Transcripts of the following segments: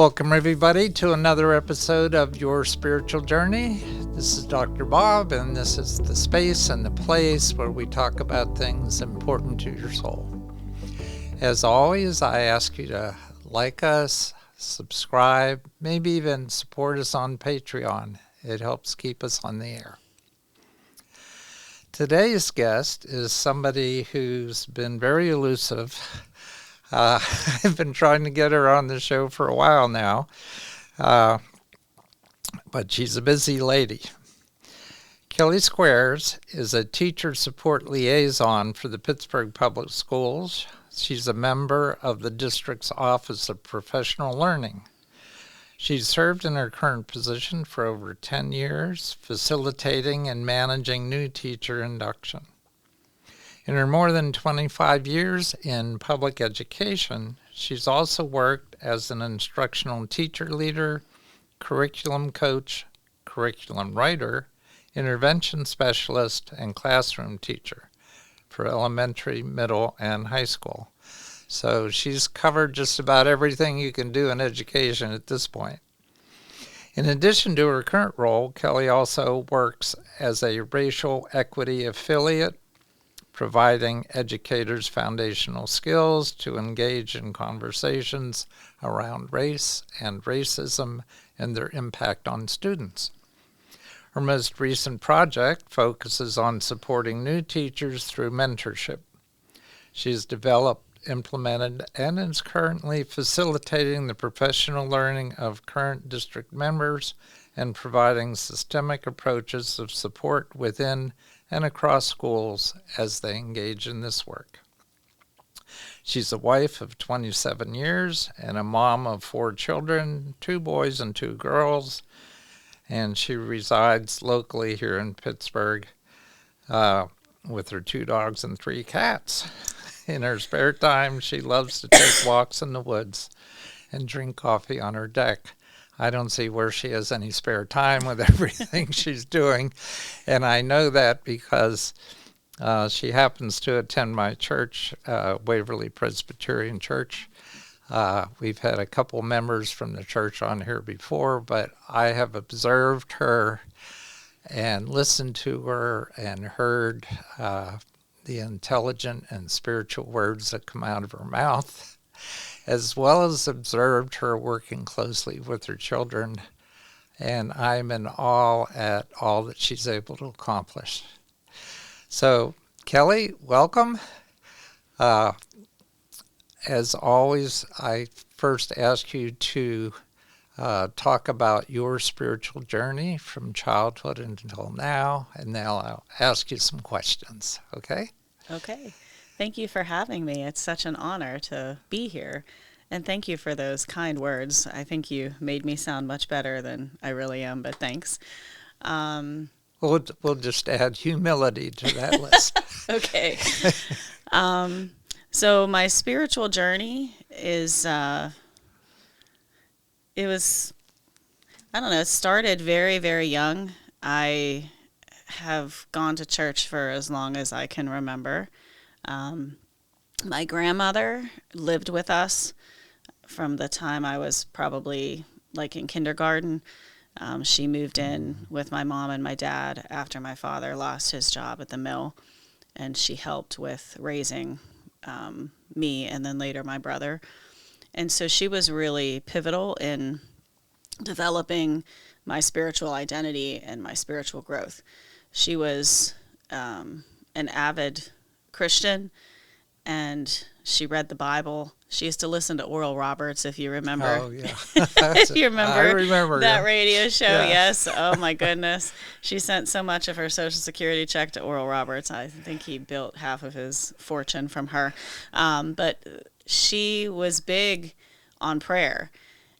Welcome, everybody, to another episode of Your Spiritual Journey. This is Dr. Bob, and this is the space and the place where we talk about things important to your soul. As always, I ask you to like us, subscribe, maybe even support us on Patreon. It helps keep us on the air. Today's guest is somebody who's been very elusive. I've been trying to get her on the show for a while now, but she's a busy lady. Kellie Skweres is a Teacher Support Liaison for the Pittsburgh Public Schools. She's a member of the district's Office of Professional Learning. She's served in her current position for over 10 years, facilitating and managing new teacher induction. In her more than 25 years in public education, she's also worked as an instructional teacher leader, curriculum coach, curriculum writer, intervention specialist, and classroom teacher for elementary, middle, and high school. So she's covered just about everything you can do in education at this point. In addition to her current role, Kellie also works as a racial equity affiliate, providing educators foundational skills to engage in conversations around race and racism and their impact on students. Her most recent project focuses on supporting new teachers through mentorship. She's developed, implemented, and is currently facilitating the professional learning of current district members and providing systemic approaches of support within and across schools as they engage in this work. She's a wife of 27 years and a mom of 4 children, 2 boys and 2 girls, and she resides locally here in Pittsburgh with her 2 dogs and 3 cats. In her spare time, she loves to take walks in the woods and drink coffee on her deck. I don't see where she has any spare time with everything she's doing, and I know that because she happens to attend my church, Waverly Presbyterian Church. We've had a couple members from the church on here before, but I have observed her and listened to her and heard the intelligent and spiritual words that come out of her mouth, as well as observed her working closely with her children, and I'm in awe at all that she's able to accomplish. So, Kellie, welcome. As always, I first ask you to talk about your spiritual journey from childhood until now, and now I'll ask you some questions, okay? Okay. Thank you for having me. It's such an honor to be here. And thank you for those kind words. I think you made me sound much better than I really am, but thanks. We'll just add humility to that list. Okay. So my spiritual journey is, it started very, very young. I have gone to church for as long as I can remember. My grandmother lived with us from the time I was probably like in kindergarten. She moved in with my mom and my dad after my father lost his job at the mill, and she helped with raising me and then later my brother. And so she was really pivotal in developing my spiritual identity and my spiritual growth. She was an avid Christian, and she read the Bible. She used to listen to Oral Roberts, if you remember. Oh, yeah. If you remember, I remember that yeah. radio show, Yeah. Yes. Oh, my goodness. She sent so much of her Social Security check to Oral Roberts. I think he built half of his fortune from her. But she was big on prayer.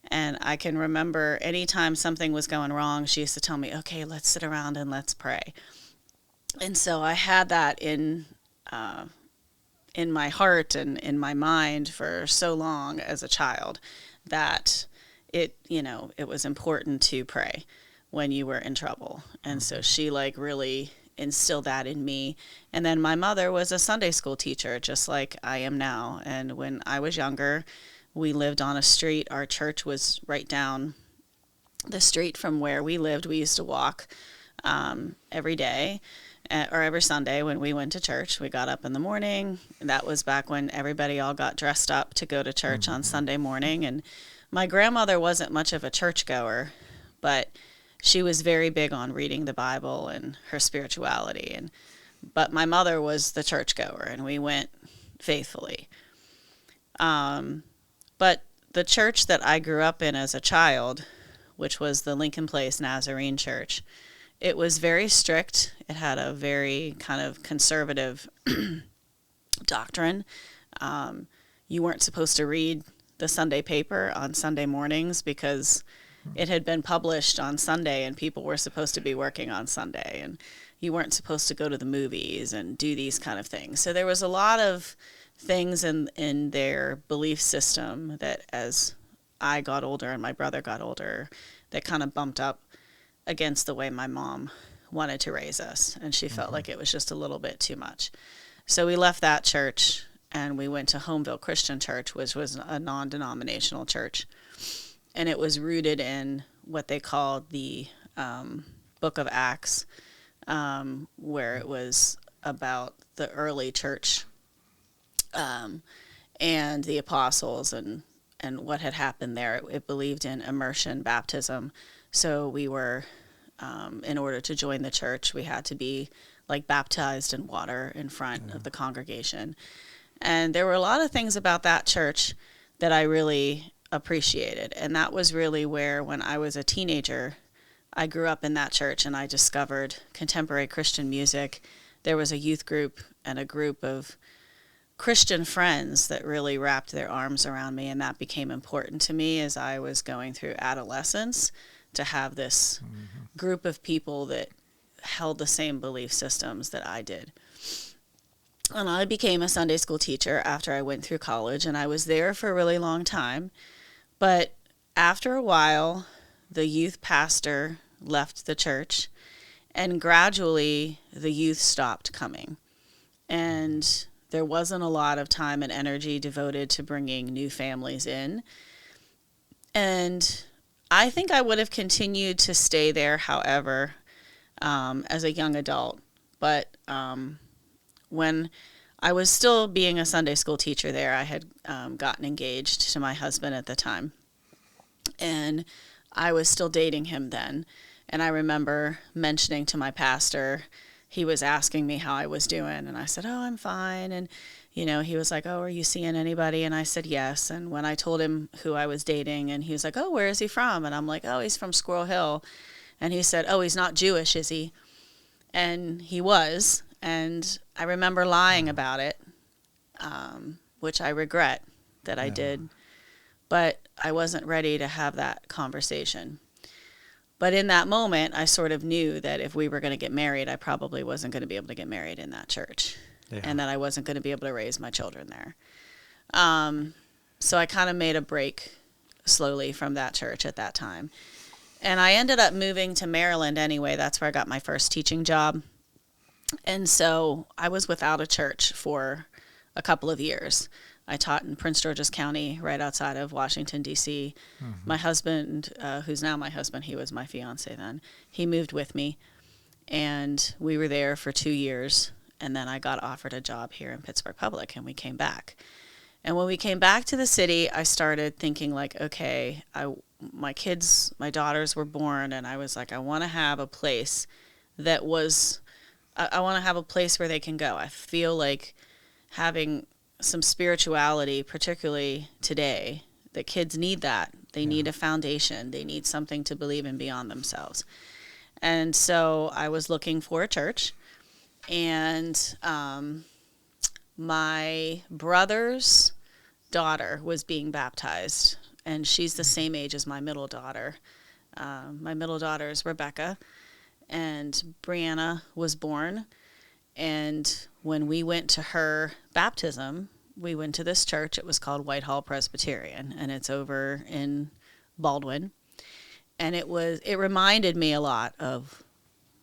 And I can remember anytime something was going wrong, she used to tell me, okay, let's sit around and let's pray. And so I had that in my heart and in my mind for so long as a child that it was important to pray when you were in trouble. And so she really instilled that in me. And then my mother was a Sunday school teacher, just like I am now. And when I was younger, We lived on a street. Our church was right down the street from where we lived. We used to walk every day or every Sunday when we went to church. We got up in the morning. That was back when everybody all got dressed up to go to church on Sunday morning. And my grandmother wasn't much of a churchgoer, but she was very big on reading the Bible and her spirituality. But my mother was the churchgoer, and we went faithfully. But the church that I grew up in as a child, which was the Lincoln Place Nazarene Church, it was very strict. It had a very kind of conservative doctrine. You weren't supposed to read the Sunday paper on Sunday mornings because it had been published on Sunday and people were supposed to be working on Sunday, and you weren't supposed to go to the movies and do these kind of things. So there was a lot of things in their belief system that, as I got older and my brother got older, that kind of bumped up against the way my mom wanted to raise us, and she felt like it was just a little bit too much. So we left that church and we went to Homeville Christian Church, which was a non-denominational church, and it was rooted in what they called the Book of Acts, where it was about the early church and the apostles and what had happened there. It believed in immersion baptism. So we were, in order to join the church, we had to be like baptized in water in front of the congregation. And there were a lot of things about that church that I really appreciated. And that was really where, when I was a teenager, I grew up in that church and I discovered contemporary Christian music. There was a youth group and a group of Christian friends that really wrapped their arms around me, and that became important to me as I was going through adolescence, to have this group of people that held the same belief systems that I did. And I became a Sunday school teacher after I went through college, and I was there for a really long time. But after a while, the youth pastor left the church, and gradually the youth stopped coming. And there wasn't a lot of time and energy devoted to bringing new families in. And I think I would have continued to stay there, however, as a young adult. But when I was still being a Sunday school teacher there, I had gotten engaged to my husband at the time. And I was still dating him then. And I remember mentioning to my pastor, he was asking me how I was doing, and I said, "Oh, I'm fine." And, he was like, "Oh, are you seeing anybody?" And I said, "Yes." And when I told him who I was dating, and he was like, "Oh, where is he from?" And I'm like, "Oh, he's from Squirrel Hill." And he said, "Oh, he's not Jewish, is he?" And he was. And I remember lying about it, which I regret that I did. But I wasn't ready to have that conversation. But in that moment, I sort of knew that if we were going to get married, I probably wasn't going to be able to get married in that church, and that I wasn't going to be able to raise my children there. So I kind of made a break slowly from that church at that time. And I ended up moving to Maryland anyway. That's where I got my first teaching job. And so I was without a church for a couple of years. I taught in Prince George's County, right outside of Washington, D.C. My husband, who's now my husband, he was my fiance then, he moved with me, and we were there for 2 years, and then I got offered a job here in Pittsburgh Public, and we came back. And when we came back to the city, I started thinking, like, okay, my daughters were born, and I was like, I want to have a place that was, I want to have a place where they can go. I feel like having some spirituality, particularly today, the kids need that. They need a foundation. They need something to believe in beyond themselves. And so I was looking for a church, and my brother's daughter was being baptized, and she's the same age as my middle daughter. My middle daughter is Rebecca, and Brianna was born. And when we went to her baptism, we went to this church. It was called Whitehall Presbyterian, and it's over in Baldwin. And it reminded me a lot of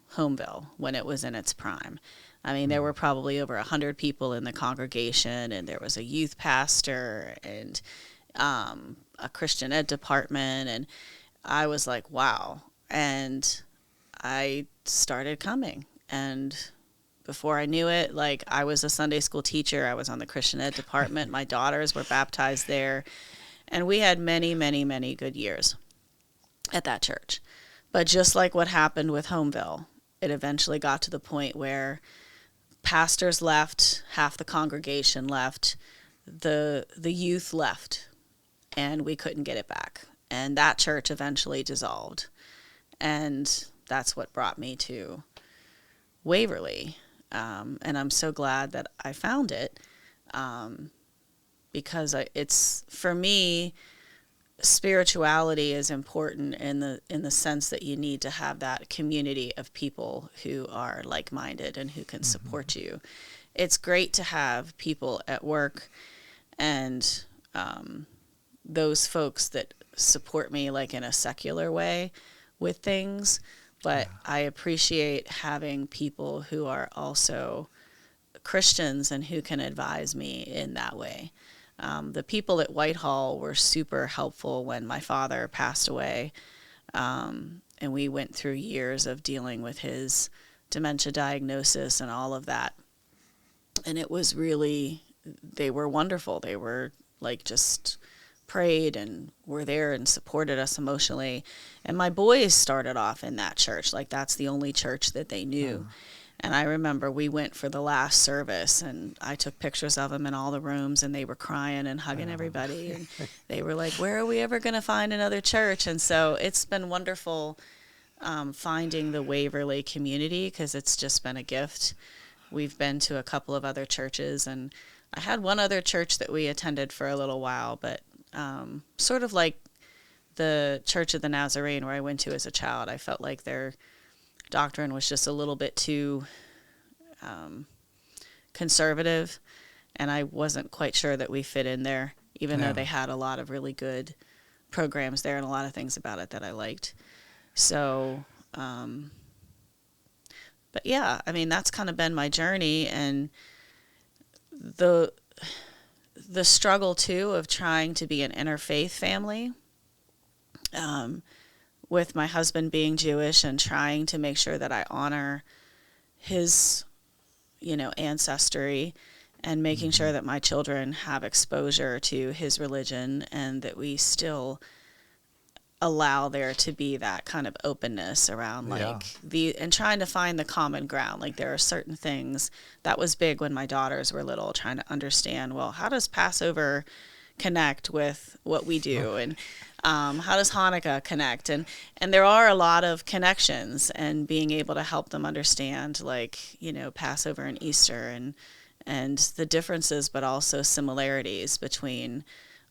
Homeville when it was in its prime. I mean, there were probably over 100 people in the congregation, and there was a youth pastor, and a Christian ed department, and I was like, wow. And I started coming, and before I knew it, like, I was a Sunday school teacher. I was on the Christian ed department. My daughters were baptized there, and we had many, many, many good years at that church. But just like what happened with Homeville, it eventually got to the point where pastors left, half the congregation left, the youth left, and we couldn't get it back. And that church eventually dissolved. And that's what brought me to Waverly. And I'm so glad that I found it, because it's, for me, spirituality is important in the sense that you need to have that community of people who are like-minded and who can support you. It's great to have people at work and those folks that support me, like, in a secular way with things, but I appreciate having people who are also Christians and who can advise me in that way. The people at Whitehall were super helpful when my father passed away, and we went through years of dealing with his dementia diagnosis and all of that. And it was really, they were wonderful. They were like, just prayed and were there and supported us emotionally. And my boys started off in that church. Like, that's the only church that they knew. And I remember we went for the last service, and I took pictures of them in all the rooms, and they were crying and hugging everybody. And they were like, where are we ever going to find another church? And so it's been wonderful finding the Waverly community, because it's just been a gift. We've been to a couple of other churches, and I had one other church that we attended for a little while, but sort of like the Church of the Nazarene where I went to as a child. I felt like their doctrine was just a little bit too conservative, and I wasn't quite sure that we fit in there, even though they had a lot of really good programs there and a lot of things about it that I liked. So, but yeah, I mean, that's kind of been my journey, and the struggle too of trying to be an interfaith family, with my husband being Jewish, and trying to make sure that I honor his, ancestry, and making sure that my children have exposure to his religion, and that we still allow there to be that kind of openness around, like, and trying to find the common ground. Like, there are certain things that was big when my daughters were little, trying to understand, well, how does Passover connect with what we do, and how does Hanukkah connect, and there are a lot of connections, and being able to help them understand, like, Passover and Easter, and the differences but also similarities between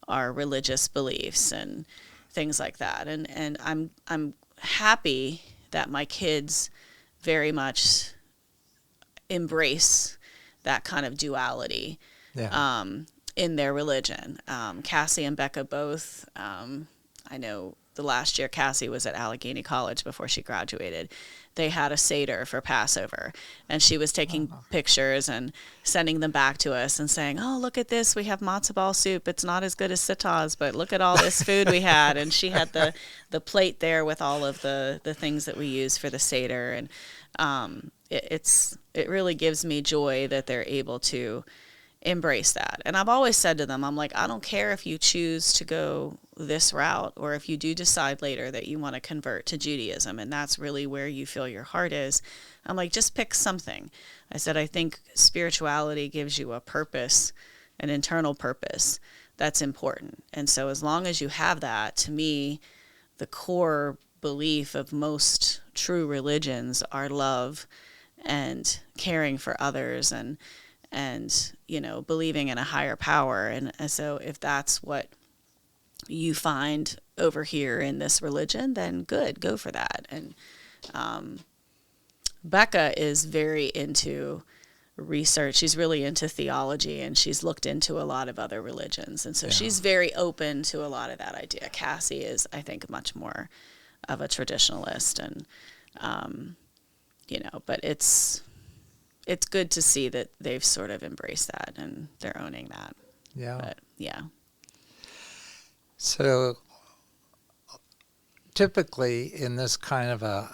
our religious beliefs and things like that. And I'm happy that my kids very much embrace that kind of duality in their religion. Cassie and Becca both, I know the last year Cassie was at Allegheny College before she graduated. They had a Seder for Passover, and she was taking pictures and sending them back to us and saying, oh, look at this, we have matzo ball soup. It's not as good as Sita's, but look at all this food we had. And she had the plate there with all of the things that we use for the Seder. And it really gives me joy that they're able to embrace that. And I've always said to them, I'm like, I don't care if you choose to go this route, or if you do decide later that you want to convert to Judaism, and that's really where you feel your heart is. I'm like, just pick something. I said, I think spirituality gives you a purpose, an internal purpose that's important. And so as long as you have that, to me, the core belief of most true religions are love and caring for others, and believing in a higher power. And so if that's what you find over here in this religion, then good, go for that. And Becca is very into research. She's really into theology, and she's looked into a lot of other religions. And so she's very open to a lot of that idea. Cassie is, I think, much more of a traditionalist, and, but it's good to see that they've sort of embraced that and they're owning that. Yeah. But, yeah. So typically in this kind of a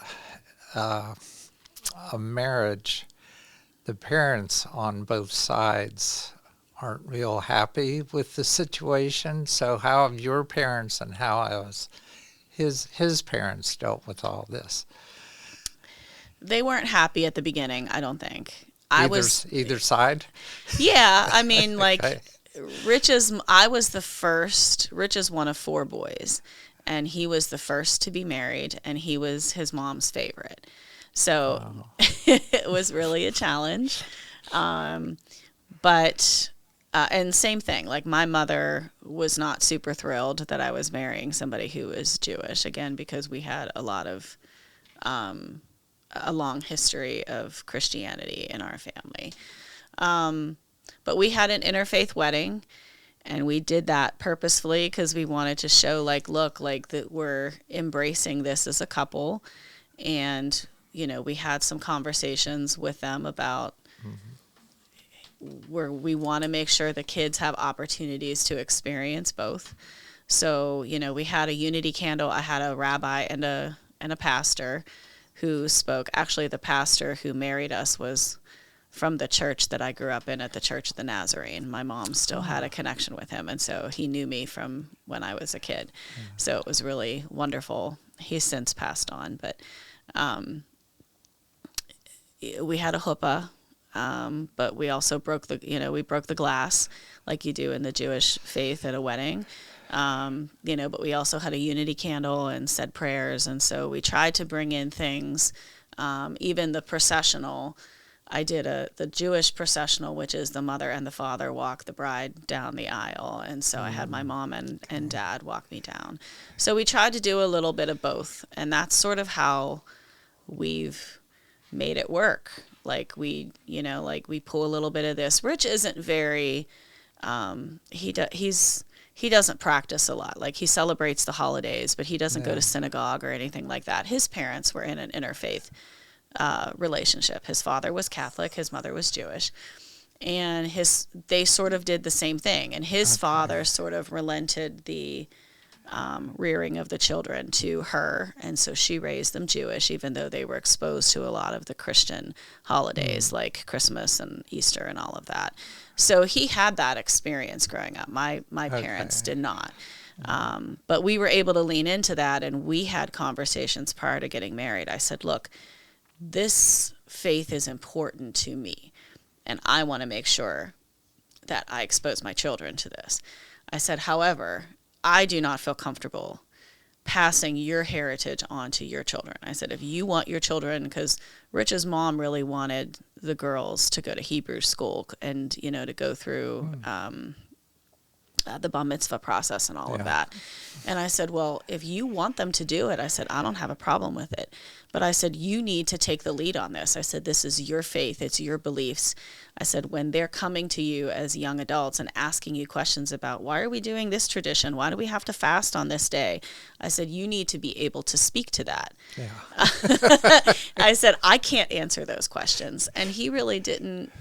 marriage, the parents on both sides aren't real happy with the situation. So how have your parents and how has his parents dealt with all this? They weren't happy at the beginning, I don't think. Either side? Yeah, I mean, like, Okay. Rich is one of 4 boys, and he was the first to be married, and he was his mom's favorite. So Wow. it was really a challenge. But and same thing, like my mother was not super thrilled that I was marrying somebody who was Jewish, again, because we had a long history of Christianity in our family. But we had an interfaith wedding, and we did that purposefully because we wanted to show, like, look, like, that we're embracing this as a couple. And, you know, we had some conversations with them about where we want to make sure the kids have opportunities to experience both. So, you know, we had a unity candle. I had a rabbi and a pastor who spoke. Actually, the pastor who married us was from the church that I grew up in, at the Church of the Nazarene. My mom still had a connection with him, and so he knew me from when I was a kid. So it was really wonderful. He's since passed on, but we had a chuppah, but we also broke the glass like you do in the Jewish faith at a wedding. But we also had a unity candle and said prayers, and so we tried to bring in things, even the processional. I did the Jewish processional, which is the mother and the father walk the bride down the aisle. And so I had my mom and dad walk me down. So we tried to do a little bit of both. And that's sort of how we've made it work. Like we pull a little bit of this. Rich isn't very, he doesn't practice a lot. Like, he celebrates the holidays, but he doesn't go to synagogue or anything like that. His parents were in an interfaith relationship. His father was Catholic, his mother was Jewish, and they sort of did the same thing. And his father sort of relented the rearing of the children to her, and so she raised them Jewish, even though they were exposed to a lot of the Christian holidays like Christmas and Easter and all of that. So he had that experience growing up. My parents did not. But we were able to lean into that, and we had conversations prior to getting married. I said, look, this faith is important to me, and I want to make sure that I expose my children to this. I said, however, I do not feel comfortable passing your heritage on to your children. I said, if you want your children, because Rich's mom really wanted the girls to go to Hebrew school and, to go through the bar mitzvah process and all of that. And I said, well, if you want them to do it, I said, I don't have a problem with it. But I said, you need to take the lead on this. I said, this is your faith. It's your beliefs. I said, when they're coming to you as young adults and asking you questions about, why are we doing this tradition? Why do we have to fast on this day? I said, you need to be able to speak to that. Yeah. I said, I can't answer those questions. And he really didn't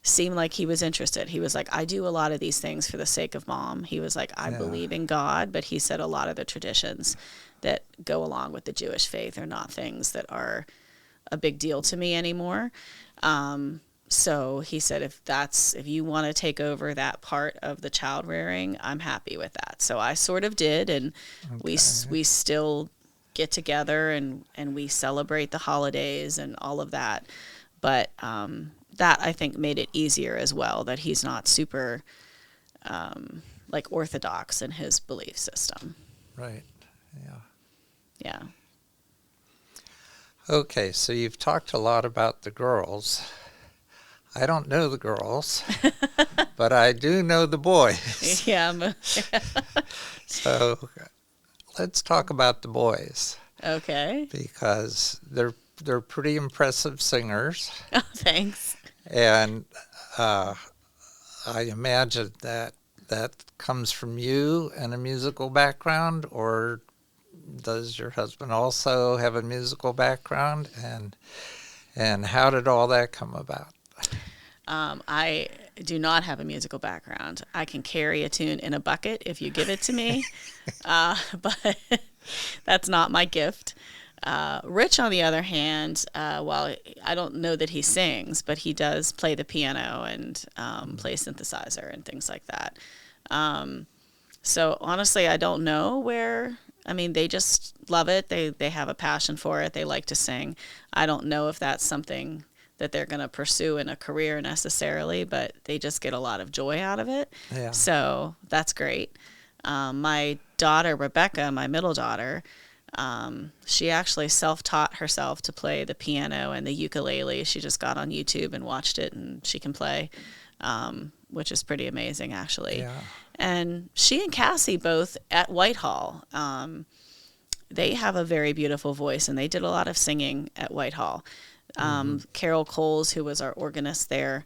seem like he was interested. He was like, I do a lot of these things for the sake of mom. He was like, I believe in God, but he said a lot of the traditions that go along with the Jewish faith are not things that are a big deal to me anymore. So he said, if you want to take over that part of the child rearing, I'm happy with that. So I sort of did, and we still get together and we celebrate the holidays and all of that. But that, I think, made it easier as well, that he's not super orthodox in his belief system. Right. Yeah. Yeah. Okay, so you've talked a lot about the girls. I don't know the girls, but I do know the boys. Yeah. So let's talk about the boys. Okay. Because they're pretty impressive singers. Oh, thanks. And I imagine that comes from you and a musical background, or does your husband also have a musical background? And how did all that come about? do not have a musical background. I can carry a tune in a bucket if you give it to me, but that's not my gift. Rich, on the other hand, while I don't know that he sings, but he does play the piano and play synthesizer and things like that. So honestly, I don't know where. I mean, they just love it. They have a passion for it. They like to sing. I don't know if that's something that they're going to pursue in a career necessarily, but they just get a lot of joy out of it. Yeah. So that's great. My daughter, Rebecca, my middle daughter, she actually self-taught herself to play the piano and the ukulele. She just got on YouTube and watched it, and she can play, which is pretty amazing, actually. Yeah. And she and Cassie both at Whitehall, they have a very beautiful voice, and they did a lot of singing at Whitehall. Carol Coles, who was our organist there,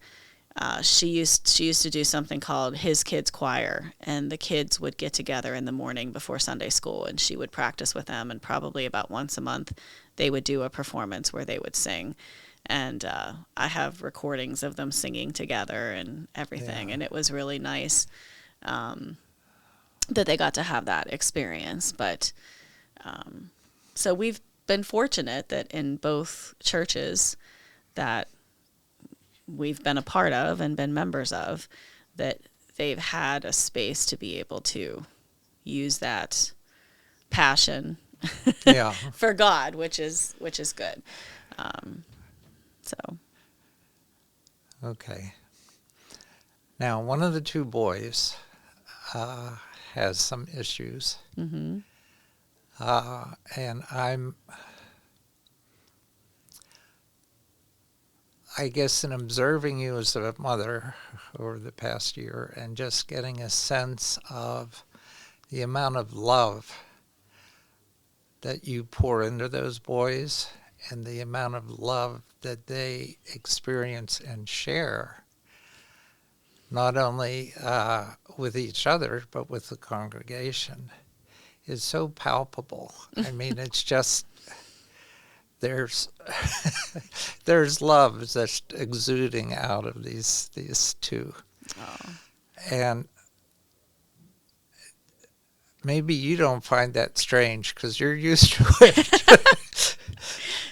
she used to do something called His Kids Choir, and the kids would get together in the morning before Sunday school, and she would practice with them, and probably about once a month they would do a performance where they would sing. And I have recordings of them singing together and everything, and it was really nice that they got to have that experience. But so we've been fortunate that in both churches that we've been a part of and been members of, that they've had a space to be able to use that passion for God, which is good. So. Okay. Now, one of the two boys has some issues. Mm-hmm. And I guess in observing you as a mother over the past year and just getting a sense of the amount of love that you pour into those boys and the amount of love that they experience and share, not only with each other, but with the congregation, is so palpable. I mean, it's just, there's love just exuding out of these two. Oh. And maybe you don't find that strange because you're used to it.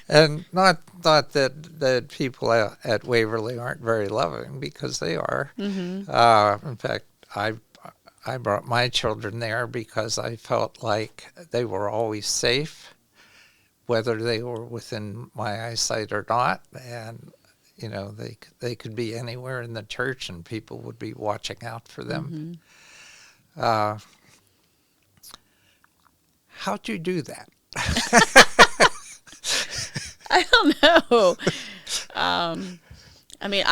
And not that people at Waverly aren't very loving, because they are. Mm-hmm. In fact, I brought my children there because I felt like they were always safe, whether they were within my eyesight or not. And, you know, they could be anywhere in the church and people would be watching out for them. Mm-hmm. How'd you do that? I don't know. I mean,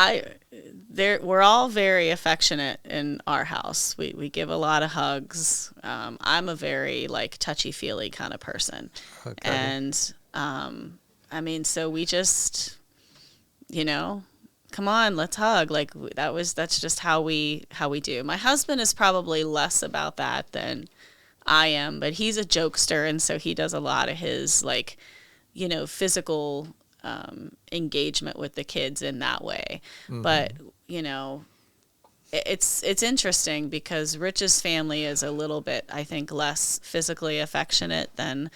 we're all very affectionate in our house. We give a lot of hugs. I'm a very touchy-feely kind of person. Okay. And I mean, so we just, come on, let's hug. That's just how we do. My husband is probably less about that than I am, but he's a jokester, and so he does a lot of his physical engagement with the kids in that way. Mm-hmm. But it's interesting because Rich's family is a little bit, I think, less physically affectionate than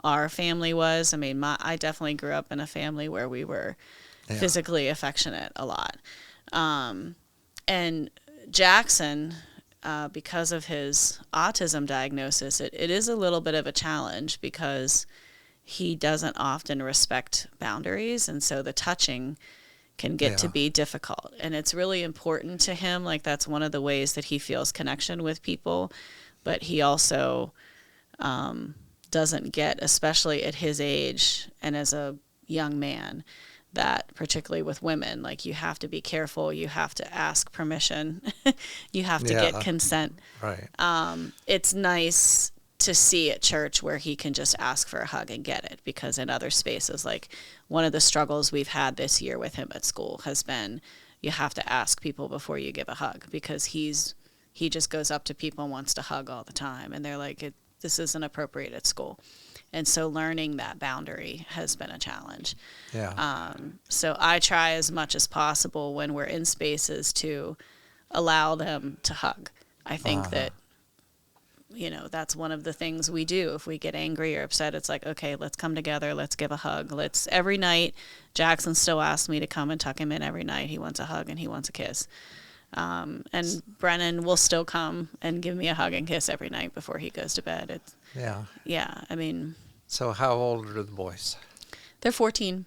our family was. I mean, I definitely grew up in a family where we were physically affectionate a lot. And Jackson, because of his autism diagnosis, it is a little bit of a challenge because he doesn't often respect boundaries, and so the touching can get to be difficult. And it's really important to him. That's one of the ways that he feels connection with people. But he also doesn't get, especially at his age and as a young man, that particularly with women, you have to be careful. You have to ask permission. You have to get consent. Right. It's nice to see at church where he can just ask for a hug and get it, because in other spaces, one of the struggles we've had this year with him at school has been you have to ask people before you give a hug, because he just goes up to people and wants to hug all the time, and they're like, this isn't appropriate at school. And so learning that boundary has been a challenge. Yeah. So I try as much as possible when we're in spaces to allow them to hug. I think that, that's one of the things we do. If we get angry or upset, it's like, okay, let's come together. Let's give a hug. Every night, Jackson still asks me to come and tuck him in every night. He wants a hug and he wants a kiss. And Brennan will still come and give me a hug and kiss every night before he goes to bed. Yeah. I mean. So how old are the boys? They're 14.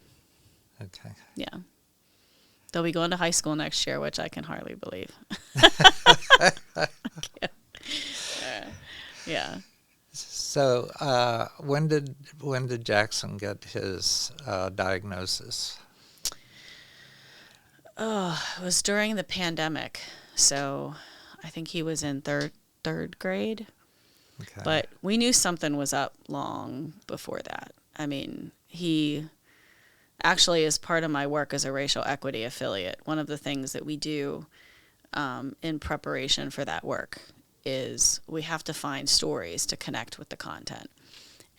Okay. Yeah. They'll be going to high school next year, which I can hardly believe. Yeah. So when did Jackson get his diagnosis? Oh, it was during the pandemic. So I think he was in third grade. Okay. But we knew something was up long before that. I mean, he actually is part of my work as a racial equity affiliate. One of the things that we do in preparation for that work is we have to find stories to connect with the content.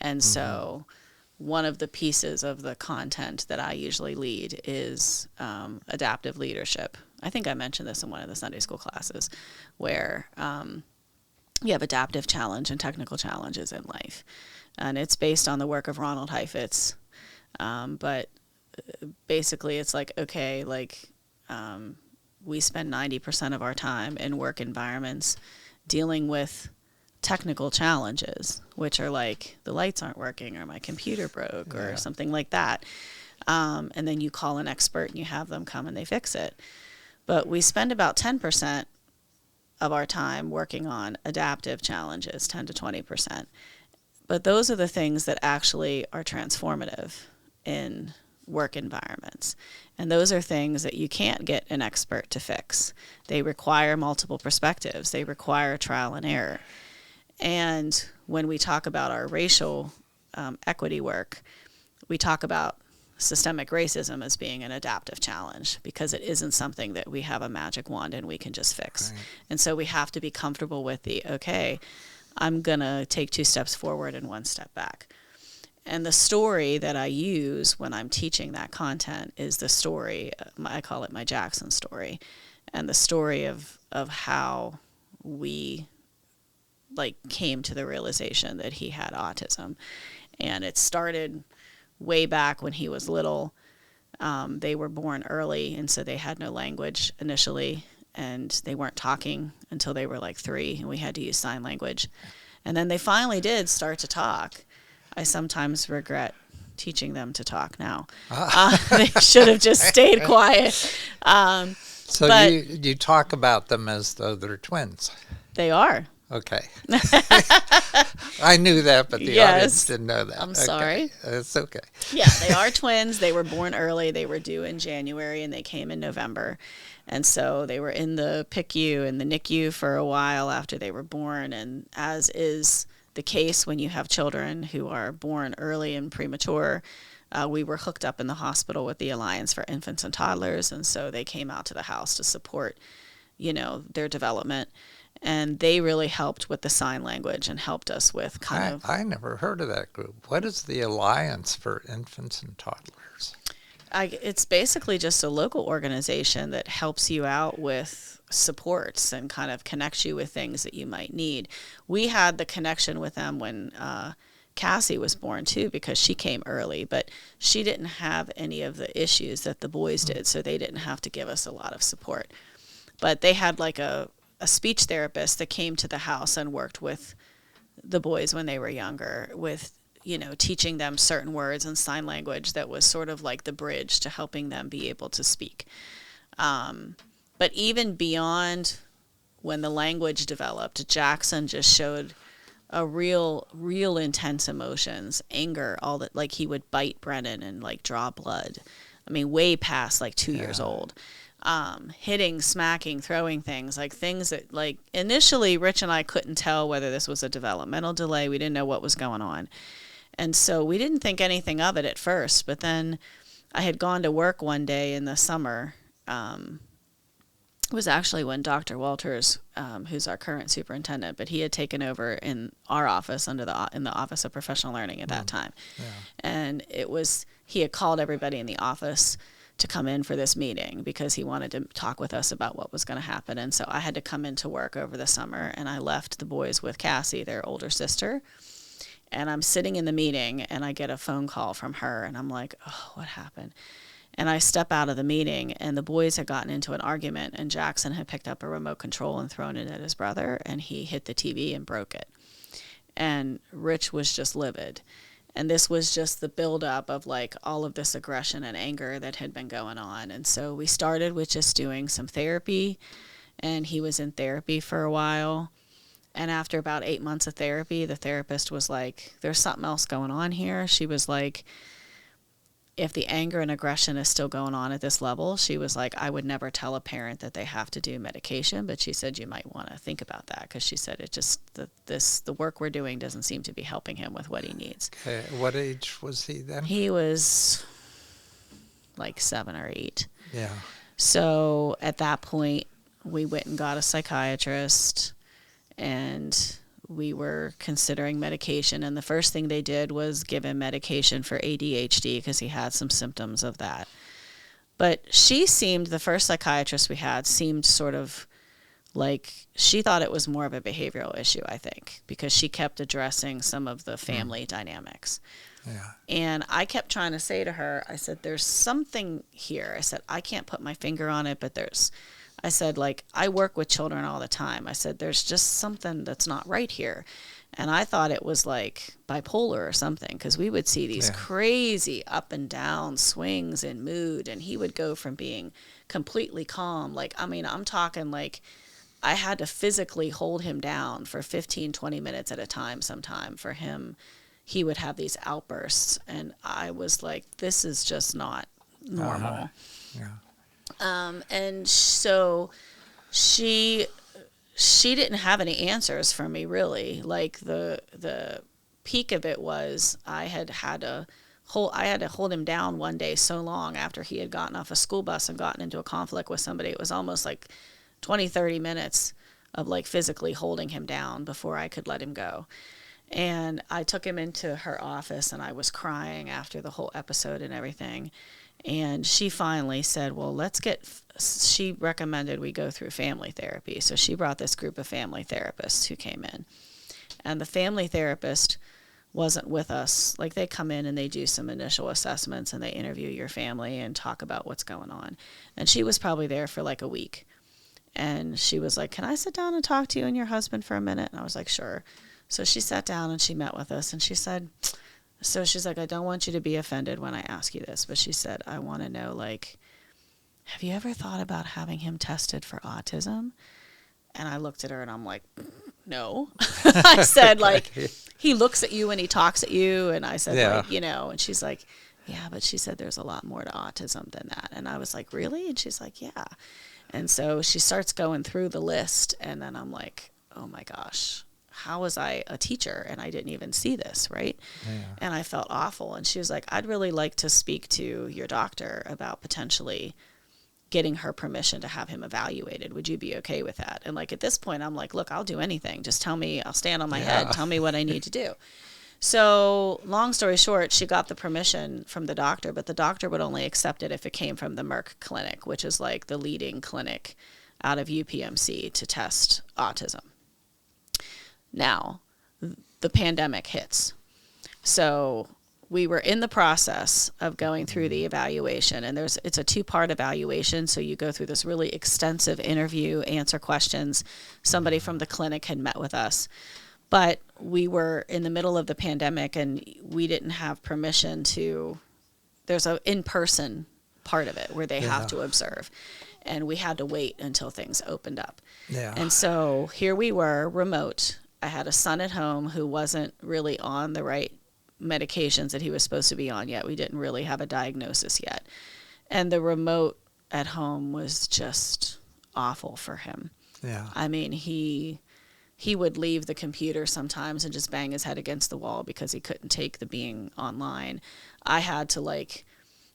And so one of the pieces of the content that I usually lead is adaptive leadership. I think I mentioned this in one of the Sunday school classes, where you have adaptive challenge and technical challenges in life. And it's based on the work of Ronald Heifetz. But basically it's like, okay, we spend 90% of our time in work environments dealing with technical challenges, which are like the lights aren't working or my computer broke or something like that. And then you call an expert and you have them come and they fix it. But we spend about 10% of our time working on adaptive challenges, 10 to 20%. But those are the things that actually are transformative in work environments. And those are things that you can't get an expert to fix. They require multiple perspectives. They require trial and error. And when we talk about our racial equity work, we talk about systemic racism as being an adaptive challenge because it isn't something that we have a magic wand and we can just fix. Right. And so we have to be comfortable with okay, I'm going to take 2 steps forward and 1 step back. And the story that I use when I'm teaching that content is the story, I call it my Jackson story, and the story of how we came to the realization that he had autism. And it started way back when he was little. They were born early, and so they had no language initially, and they weren't talking until they were 3, and we had to use sign language. And then they finally did start to talk. I sometimes regret teaching them to talk now. They should have just stayed quiet. So you talk about them as though they're twins. They are. Okay. I knew that, but the audience didn't know that. I'm sorry. It's okay. Yeah, they are twins. They were born early. They were due in January, and they came in November. And so they were in the PICU and the NICU for a while after they were born. And as is the case when you have children who are born early and premature, we were hooked up in the hospital with the Alliance for Infants and Toddlers. And so they came out to the house to support, their development. And they really helped with the sign language and helped us with I never heard of that group. What is the Alliance for Infants and Toddlers? It's basically just a local organization that helps you out with supports and kind of connects you with things that you might need. We had the connection with them when Cassie was born too, because she came early, but she didn't have any of the issues that the boys did, so they didn't have to give us a lot of support. But they had a speech therapist that came to the house and worked with the boys when they were younger with, teaching them certain words and sign language that was sort of like the bridge to helping them be able to speak. But even beyond when the language developed, Jackson just showed a real intense emotions, anger, all that, he would bite Brennan and draw blood. I mean, way past 2 years old. Hitting, smacking, throwing things, things that initially Rich and I couldn't tell whether this was a developmental delay. We didn't know what was going on. And so we didn't think anything of it at first, but then I had gone to work one day in the summer. It was actually when Dr. Walters, who's our current superintendent, but he had taken over in our office in the Office of Professional Learning at that time. Yeah. And he had called everybody in the office to come in for this meeting because he wanted to talk with us about what was going to happen. And so I had to come into work over the summer, and I left the boys with Cassie, their older sister. And I'm sitting in the meeting, and I get a phone call from her, and I'm like, oh, what happened? And I step out of the meeting, and the boys had gotten into an argument, and Jackson had picked up a remote control and thrown it at his brother, and he hit the TV and broke it. And Rich was just livid. And this was just the buildup of like all of this aggression and anger that had been going on. And so we started with just doing some therapy, and he was in therapy for a while. And after about 8 months of therapy, the therapist was like, there's something else going on here. She was like, if the anger and aggression is still going on at this level, she was like, I would never tell a parent that they have to do medication, but she said you might want to think about that, because she said it just, the work we're doing doesn't seem to be helping him with what he needs. Okay. What age was he then? He was like 7 or 8. Yeah. So at that point, we went and got a psychiatrist, and we were considering medication, and the first thing they did was give him medication for ADHD because he had some symptoms of that. But the first psychiatrist we had seemed sort of like she thought it was more of a behavioral issue, I think, because she kept addressing some of the family dynamics. Yeah. And I kept trying to say to her, I said, there's something here. I said, I can't put my finger on it, but I said, like, I work with children all the time. I said, there's just something that's not right here. And I thought it was like bipolar or something, because we would see these crazy up and down swings in mood. And he would go from being completely calm. Like, I mean, I'm talking like I had to physically hold him down for 15, 20 minutes at a time sometime for him. He would have these outbursts. And I was like, this is just not normal. Yeah. And so she didn't have any answers for me, really. Like the peak of it was I had to hold him down one day so long after he had gotten off a school bus and gotten into a conflict with somebody. It was almost like 20, 30 minutes of like physically holding him down before I could let him go. And I took him into her office, and I was crying after the whole episode and everything. And she finally said, well, she recommended we go through family therapy. So she brought this group of family therapists who came in. And the family therapist wasn't with us. Like, they come in and they do some initial assessments, and they interview your family and talk about what's going on. And she was probably there for like a week. And she was like, can I sit down and talk to you and your husband for a minute? And I was like, sure. So she sat down and she met with us, and she said, so she's like, I don't want you to be offended when I ask you this, but she said, I want to know, like, have you ever thought about having him tested for autism? And I looked at her and I'm like, no. I said, like, he looks at you and he talks at you. And I said, like, and she's like, yeah, but she said there's a lot more to autism than that. And I was like, really? And she's like, yeah. And so she starts going through the list, and then I'm like, oh my gosh. How was I a teacher and I didn't even see this, right? Yeah. And I felt awful. And she was like, I'd really like to speak to your doctor about potentially getting her permission to have him evaluated. Would you be okay with that? And like at this point, I'm like, look, I'll do anything. Just tell me, I'll stand on my head. Tell me what I need to do. So long story short, she got the permission from the doctor, but the doctor would only accept it if it came from the Merck clinic, which is like the leading clinic out of UPMC to test autism. Now, the pandemic hits. So we were in the process of going through the evaluation, and it's a 2-part evaluation. So you go through this really extensive interview, answer questions. Somebody from the clinic had met with us, but we were in the middle of the pandemic, and we didn't have permission there's an in-person part of it where they have to observe. And we had to wait until things opened up. Yeah. And so here we were, remote. I had a son at home who wasn't really on the right medications that he was supposed to be on yet. We didn't really have a diagnosis yet. And the remote at home was just awful for him. Yeah. I mean, he would leave the computer sometimes and just bang his head against the wall because he couldn't take the being online. I had to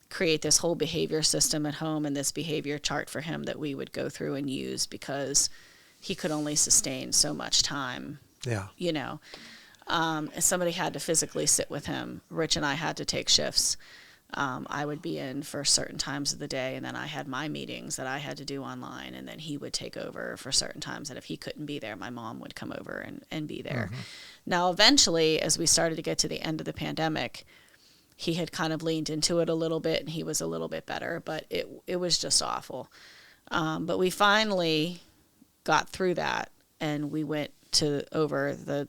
create this whole behavior system at home and this behavior chart for him that we would go through and use because he could only sustain so much time. Yeah. Somebody had to physically sit with him. Rich and I had to take shifts. I would be in for certain times of the day, and then I had my meetings that I had to do online, and then he would take over for certain times, and if he couldn't be there, my mom would come over and be there. Now, eventually, as we started to get to the end of the pandemic, he had kind of leaned into it a little bit, and he was a little bit better, but it was just awful. But we finally got through that, and we went the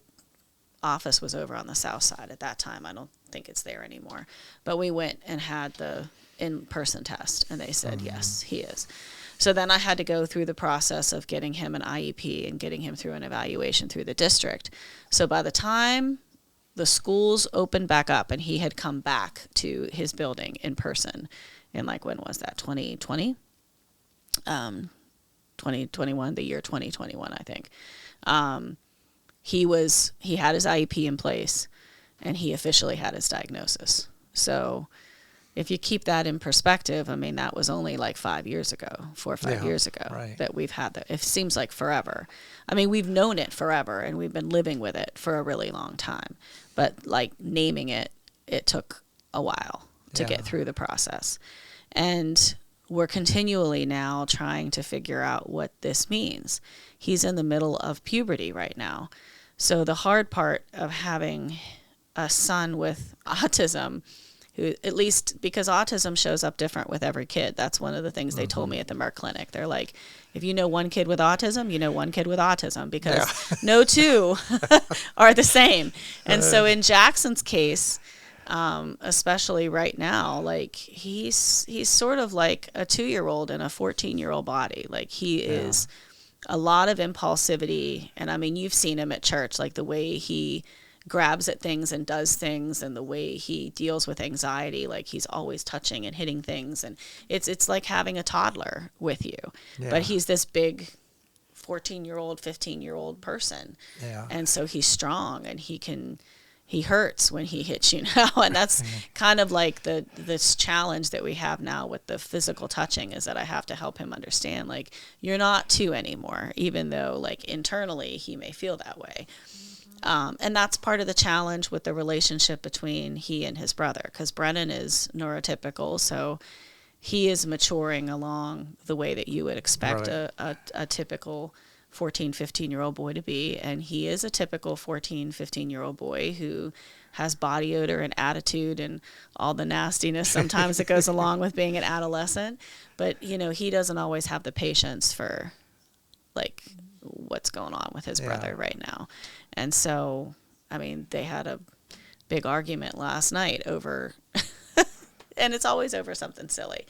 office was over on the south side at that time. I don't think it's there anymore. But we went and had the in-person test, and they said, yes, he is. So then I had to go through the process of getting him an IEP and getting him through an evaluation through the district. So by the time the schools opened back up and he had come back to his building in person in, like, when was that, 2020? 2021, the year 2021, I think. He had his IEP in place, and he officially had his diagnosis. So if you keep that in perspective, I mean, that was only like 4 or 5 years ago that we've had that. It seems like forever. I mean, we've known it forever, and we've been living with it for a really long time. But like naming it, it took a while to get through the process. And we're continually now trying to figure out what this means. He's in the middle of puberty right now. So the hard part of having a son with autism, who, at least because autism shows up different with every kid. That's one of the things they told me at the Merck Clinic. They're like, if you know one kid with autism, you know one kid with autism, because no two are the same. And so in Jackson's case, especially right now, like he's sort of like a 2-year-old in a 14-year-old body. Like he is a lot of impulsivity. And I mean, you've seen him at church, like the way he grabs at things and does things, and the way he deals with anxiety. Like he's always touching and hitting things, and it's like having a toddler with you, but he's this big 14-year-old, 15-year-old person. And so he's strong, and he hurts when he hits you now. And that's kind of like this challenge that we have now with the physical touching, is that I have to help him understand, like, you're not 2 anymore, even though like internally he may feel that way. And that's part of the challenge with the relationship between he and his brother, because Brennan is neurotypical, so he is maturing along the way that you would expect a typical 14, 15-year-old boy to be. And he is a typical 14, 15-year-old boy who has body odor and attitude and all the nastiness sometimes that goes along with being an adolescent. But, you know, he doesn't always have the patience for, like, what's going on with his brother right now. And so, I mean, they had a big argument last night over, and it's always over something silly,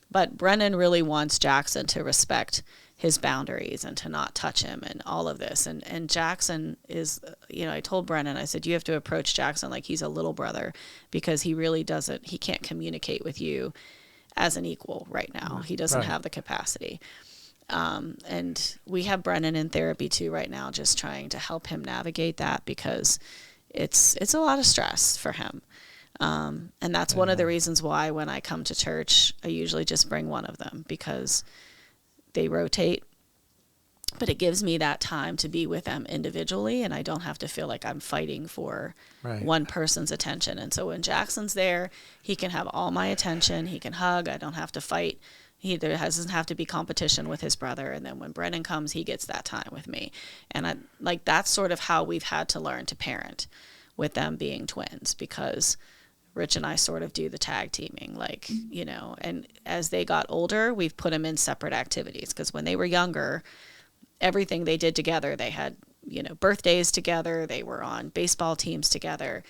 but Brennan really wants Jackson to respect his boundaries and to not touch him and all of this. And Jackson is, you know, I told Brennan, I said, you have to approach Jackson like he's a little brother, because he really he can't communicate with you as an equal right now. He doesn't have the capacity. And we have Brennan in therapy too right now, just trying to help him navigate that, because it's a lot of stress for him. And that's one of the reasons why when I come to church, I usually just bring one of them, because they rotate, but it gives me that time to be with them individually, and I don't have to feel like I'm fighting for one person's attention. And so when Jackson's there, he can have all my attention, he can hug, I don't have to fight. There doesn't have to be competition with his brother. And then when Brennan comes, he gets that time with me. And that's sort of how we've had to learn to parent with them being twins, because Rich and I sort of do the tag teaming, like, you know, and as they got older, we've put them in separate activities, because when they were younger, everything they did together, they had, you know, birthdays together, they were on baseball teams together.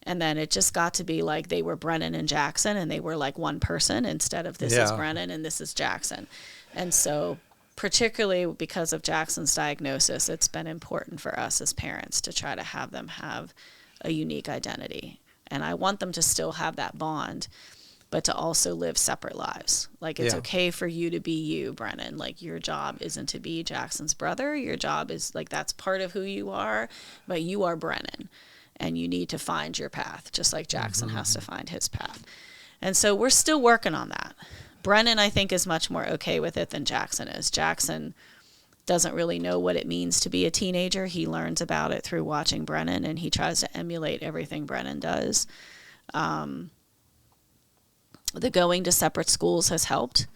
And then it just got to be like they were Brennan and Jackson, and they were like one person instead of this is Brennan and this is Jackson. And so particularly because of Jackson's diagnosis, it's been important for us as parents to try to have them have a unique identity. And I want them to still have that bond, but to also live separate lives. Like, it's okay for you to be you, Brennan. Like, your job isn't to be Jackson's brother. Your job is, like, that's part of who you are, but you are Brennan. And you need to find your path, just like Jackson has to find his path. And so we're still working on that. Brennan, I think, is much more okay with it than Jackson is. Jackson doesn't really know what it means to be a teenager. He learns about it through watching Brennan, and he tries to emulate everything Brennan does. The going to separate schools has helped,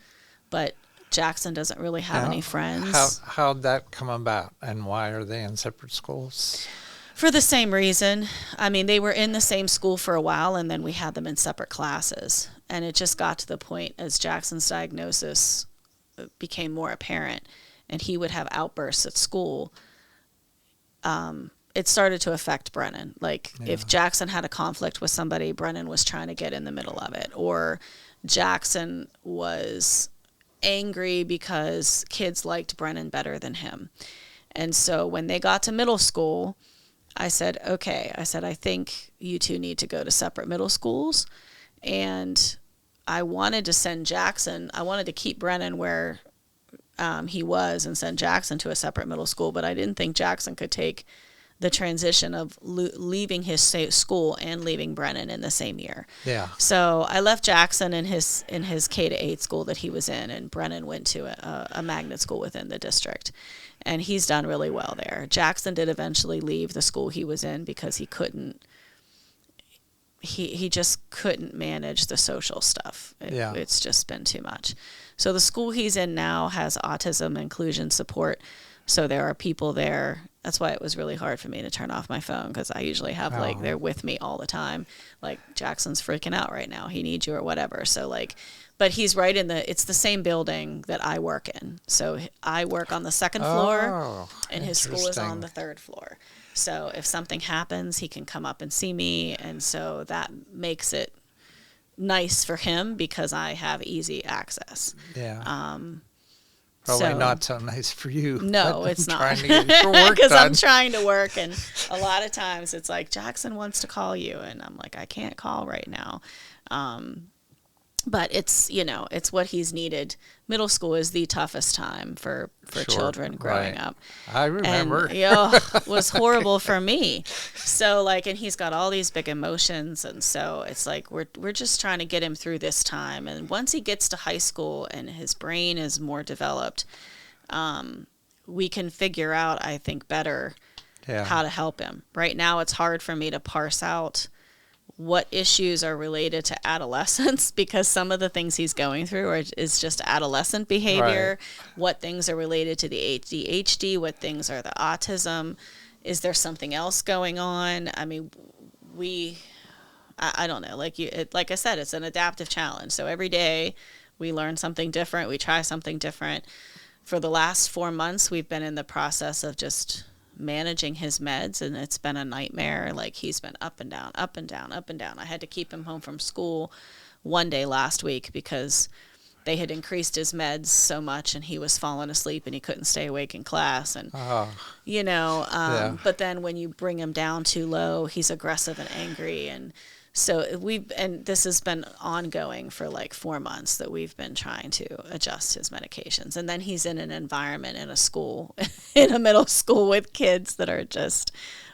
but Jackson doesn't really have any friends. How'd that come about, and why are they in separate schools? For the same reason. I mean, they were in the same school for a while, and then we had them in separate classes. And it just got to the point as Jackson's diagnosis became more apparent, and he would have outbursts at school, it started to affect Brennan. Like, if Jackson had a conflict with somebody, Brennan was trying to get in the middle of it. Or Jackson was angry because kids liked Brennan better than him. And so when they got to middle school, I said, okay, I think you two need to go to separate middle schools. And I wanted to send Jackson, I wanted to keep Brennan where he was and send Jackson to a separate middle school, but I didn't think Jackson could take the transition of leaving his school and leaving Brennan in the same year. Yeah. So I left Jackson in his K-8 school that he was in, and Brennan went to a magnet school within the district. And he's done really well there. Jackson did eventually leave the school he was in because he couldn't, he just couldn't manage the social stuff. It's just been too much. So the school he's in now has autism inclusion support. So there are people there. That's why it was really hard for me to turn off my phone, because I usually have they're with me all the time. Like, Jackson's freaking out right now. He needs you or whatever. So but he's right in it's the same building that I work in. So I work on the second floor, and his school is on the third floor. So if something happens, he can come up and see me. And so that makes it nice for him because I have easy access. Yeah. Probably not so nice for you. No, it's not. Trying to get your work Because done. I'm trying to work, and a lot of times it's like, Jackson wants to call you, and I'm like, I can't call right now. But it's, it's what he's needed. Middle school is the toughest time for children growing up. I remember. And, it was horrible for me. So, and he's got all these big emotions, and so it's like we're just trying to get him through this time. And once he gets to high school and his brain is more developed, we can figure out, I think, better how to help him. Right now, it's hard for me to parse out what issues are related to adolescence, because some of the things he's going through is just adolescent behavior. Right. What things are related to the ADHD, what things are the autism. Is there something else going on? I mean, I don't know. Like I said, it's an adaptive challenge. So every day we learn something different. We try something different. For the last 4 months, we've been in the process of just managing his meds, and it's been a nightmare. He's been up and down, up and down, up and down. I had to keep him home from school one day last week because they had increased his meds so much, and he was falling asleep and he couldn't stay awake in class. And but then when you bring him down too low, he's aggressive and angry. And so this has been ongoing for 4 months that we've been trying to adjust his medications. And then he's in an environment in a school, in a middle school with kids that are just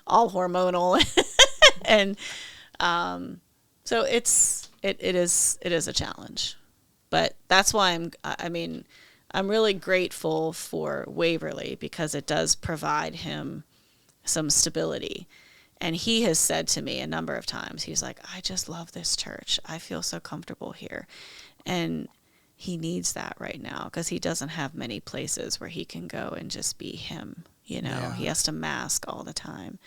all hormonal. And so it is a challenge. But that's why I'm really grateful for Waverly, because it does provide him some stability. And he has said to me a number of times, he's like, I just love this church. I feel so comfortable here. And he needs that right now, because he doesn't have many places where he can go and just be him. He has to mask all the time.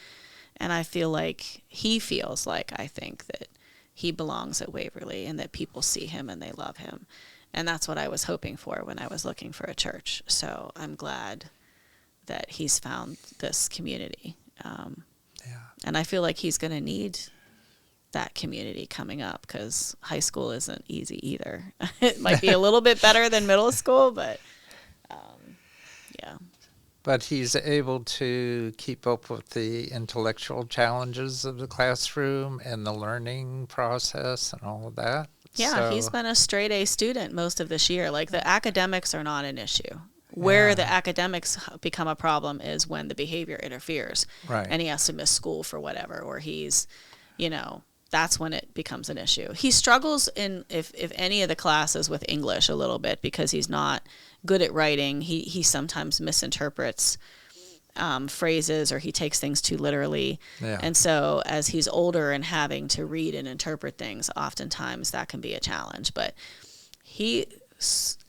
And I feel like he feels like, I think, that he belongs at Waverly and that people see him and they love him. And that's what I was hoping for when I was looking for a church. So I'm glad that he's found this community. And I feel like he's going to need that community coming up, because high school isn't easy either. It might be a little bit better than middle school, but yeah. But he's able to keep up with the intellectual challenges of the classroom and the learning process and all of that. Yeah, he's been a straight A student most of this year. The academics are not an issue. Where the academics become a problem is when the behavior interferes, right, and he has to miss school for whatever, or he's, that's when it becomes an issue. He struggles in if any of the classes with English a little bit, because he's not good at writing. He sometimes misinterprets phrases, or he takes things too literally. Yeah. And so as he's older and having to read and interpret things, oftentimes that can be a challenge. But he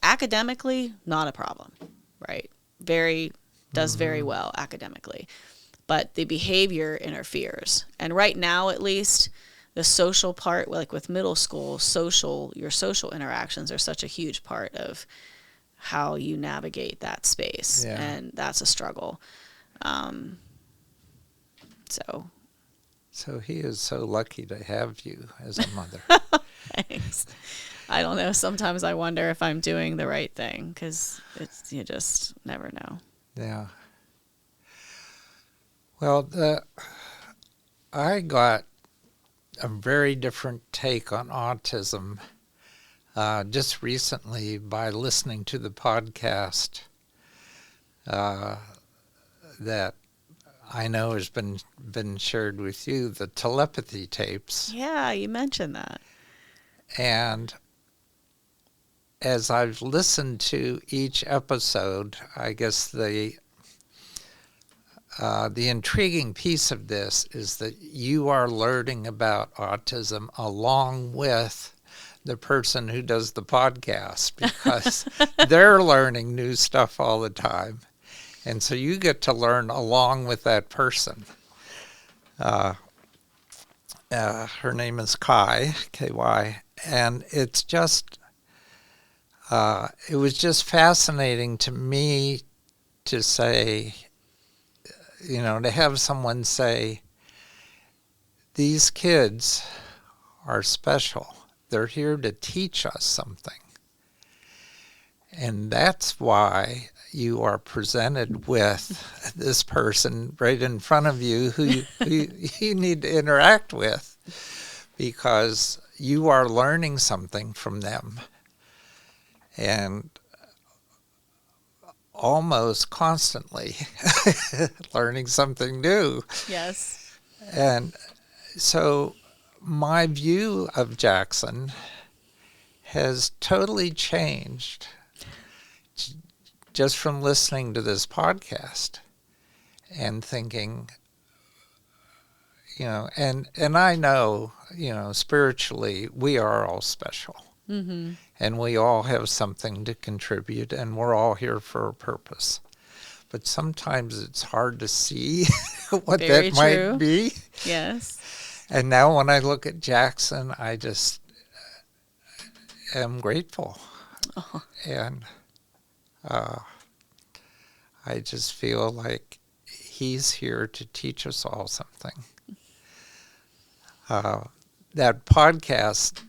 academically, not a problem, right? Does very well academically. But the behavior interferes. And right now, at least, the social part, like with middle school, your social interactions are such a huge part of how you navigate that space. Yeah. And that's a struggle. So he is so lucky to have you as a mother. Thanks. I don't know. Sometimes I wonder if I'm doing the right thing, because you just never know. Yeah. Well, I got a very different take on autism just recently by listening to the podcast that I know has been shared with you, the Telepathy Tapes. Yeah, you mentioned that. And as I've listened to each episode, I guess the intriguing piece of this is that you are learning about autism along with the person who does the podcast, because they're learning new stuff all the time. And so you get to learn along with that person. Her name is Kai, K-Y, and it's just, it was just fascinating to me to say, to have someone say, these kids are special. They're here to teach us something. And that's why you are presented with this person right in front of you who you need to interact with, because you are learning something from them. And almost constantly learning something new. Yes. And so my view of Jackson has totally changed just from listening to this podcast and thinking, and I know, spiritually, we are all special. Mm-hmm. And we all have something to contribute, and we're all here for a purpose. But sometimes it's hard to see what Very that might true. be. Yes. And now when I look at Jackson, I just am grateful. Oh. And I just feel like he's here to teach us all something. That podcast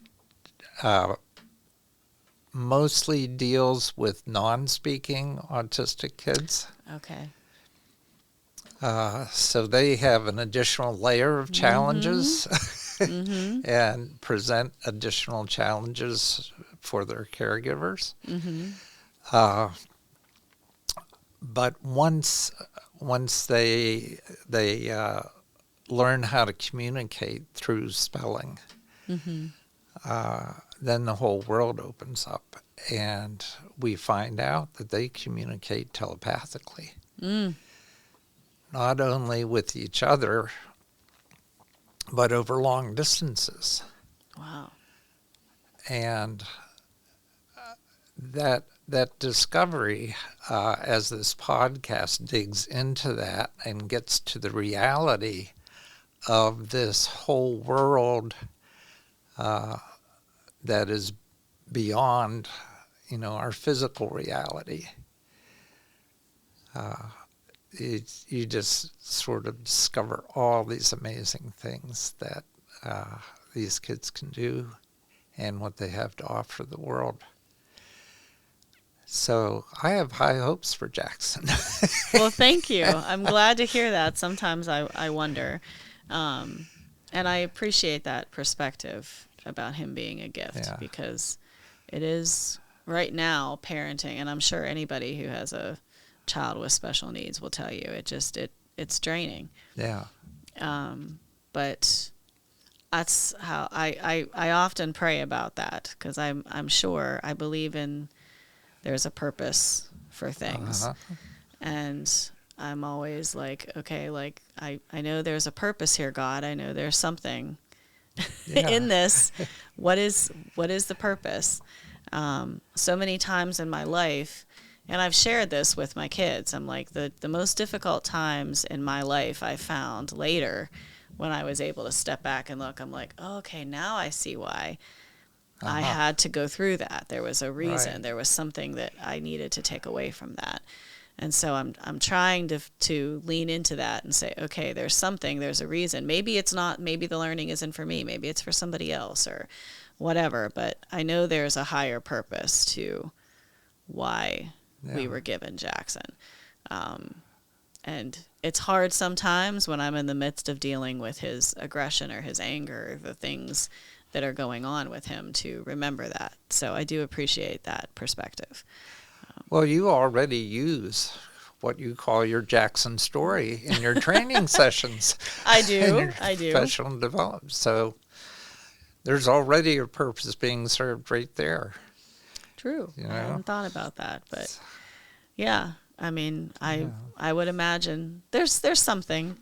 mostly deals with non-speaking autistic kids. Okay. So they have an additional layer of challenges Mm-hmm. and present additional challenges for their caregivers. Mm-hmm. But once they learn how to communicate through spelling, mm-hmm. Then the whole world opens up, and we find out that they communicate telepathically. Not only with each other, but over long distances. Wow. And that discovery, as this podcast digs into that and gets to the reality of this whole world that is beyond, our physical reality. You just sort of discover all these amazing things that these kids can do and what they have to offer the world. So I have high hopes for Jackson. Well, thank you. I'm glad to hear that. Sometimes I wonder. And I appreciate that perspective about him being a gift, because it is right now parenting, and I'm sure anybody who has a child with special needs will tell you it's draining. Yeah. But that's how I often pray about that, because I'm sure I believe in there's a purpose for things. And I'm always like, okay, like I know there's a purpose here, God. I know there's something in this. What is the purpose? So many times in my life, and I've shared this with my kids, I'm like, the most difficult times in my life I found later when I was able to step back and look. I'm like, oh, okay, now I see why I had to go through that. There was a reason. Right. There was something that I needed to take away from that. And so I'm trying to lean into that and say, okay, there's something, there's a reason. Maybe it's not, maybe the learning isn't for me. Maybe it's for somebody else or whatever. But I know there's a higher purpose to why we were given Jackson. And it's hard sometimes when I'm in the midst of dealing with his aggression or his anger, the things that are going on with him, to remember that. So I do appreciate that perspective. Well, you already use what you call your Jackson story in your training sessions. I do. In your I do. Professional development. So there's already a purpose being served right there. True. You know? I hadn't thought about that, but yeah. I mean, I would imagine there's something.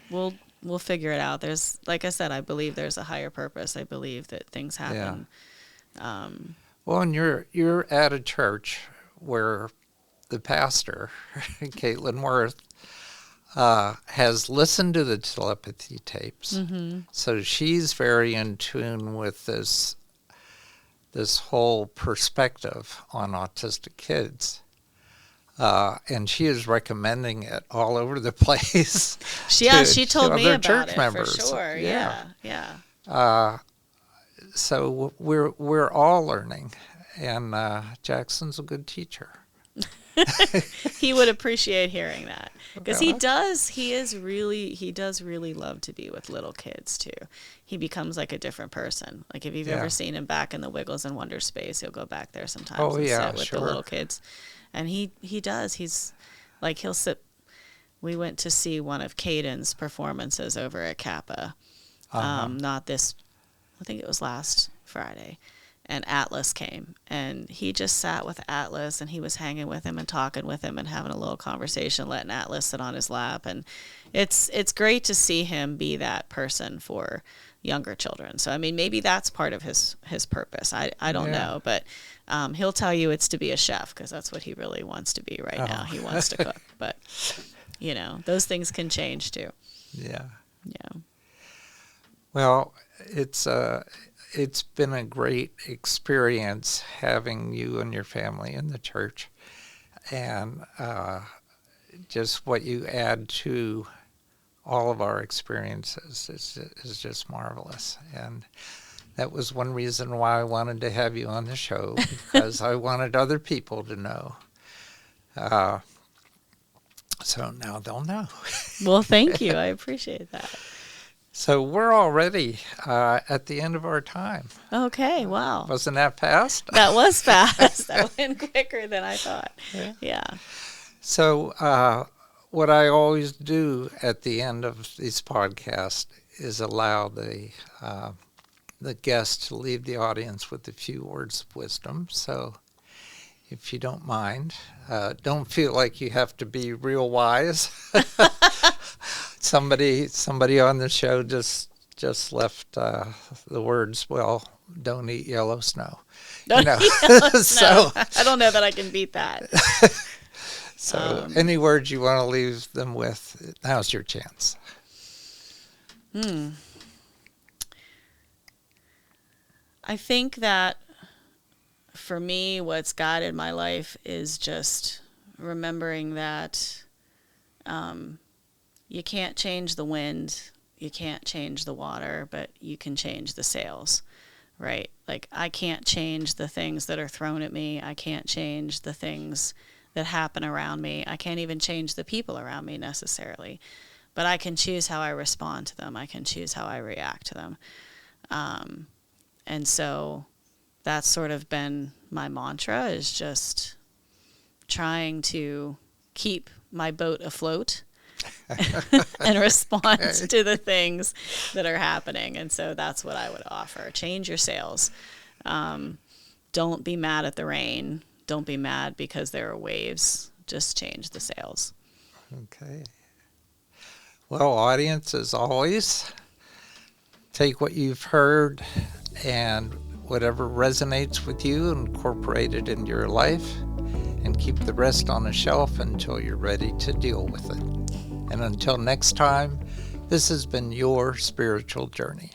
We'll figure it out. There's, like I said, I believe there's a higher purpose. I believe that things happen. Yeah. Well, and you're at a church where the pastor, Caitlin Worth, has listened to the telepathy tapes. Mm-hmm. So she's very in tune with this whole perspective on autistic kids. And she is recommending it all over the place. She told me about church it members. for sure. Yeah. So we're all learning, and Jackson's a good teacher. He would appreciate hearing that, because he does really love to be with little kids too. He becomes like a different person. Like if you've ever seen him back in the Wiggles and Wonder space, he'll go back there sometimes and sit with the little kids. And he does. He's like, he'll sit. We went to see one of Caden's performances over at Kappa. Not this, I think it was last Friday. And Atlas came, and he just sat with Atlas, and he was hanging with him and talking with him and having a little conversation, letting Atlas sit on his lap. And it's great to see him be that person for younger children. So, I mean, maybe that's part of his purpose. I don't know, but he'll tell you it's to be a chef, because that's what he really wants to be right now. He wants to cook. But, you know, those things can change too. Yeah. Yeah. Well, it's been a great experience having you and your family in the church, and just what you add to all of our experiences is just marvelous. And that was one reason why I wanted to have you on the show, because I wanted other people to know. So now they'll know. Well, thank you. I appreciate that. So we're already at the end of our time. Okay, wow. Wasn't that fast? That was fast. That went quicker than I thought. Yeah. So what I always do at the end of these podcasts is allow the guest to leave the audience with a few words of wisdom. So if you don't mind, don't feel like you have to be real wise. Somebody on the show just left the words, well, don't eat yellow snow. Don't eat yellow snow. So I don't know that I can beat that. So any words you want to leave them with, now's your chance. I think that for me, what's guided my life is just remembering that you can't change the wind, you can't change the water, but you can change the sails, right? Like, I can't change the things that are thrown at me. I can't change the things that happen around me. I can't even change the people around me necessarily, but I can choose how I respond to them. I can choose how I react to them. And so that's sort of been my mantra, is just trying to keep my boat afloat and respond to the things that are happening. And so that's what I would offer. Change your sails. Don't be mad at the rain. Don't be mad because there are waves. just change the sales. Okay. Well, audience, as always, take what you've heard and whatever resonates with you, incorporate it into your life, and keep the rest on a shelf until you're ready to deal with it. And until next time, this has been your spiritual journey.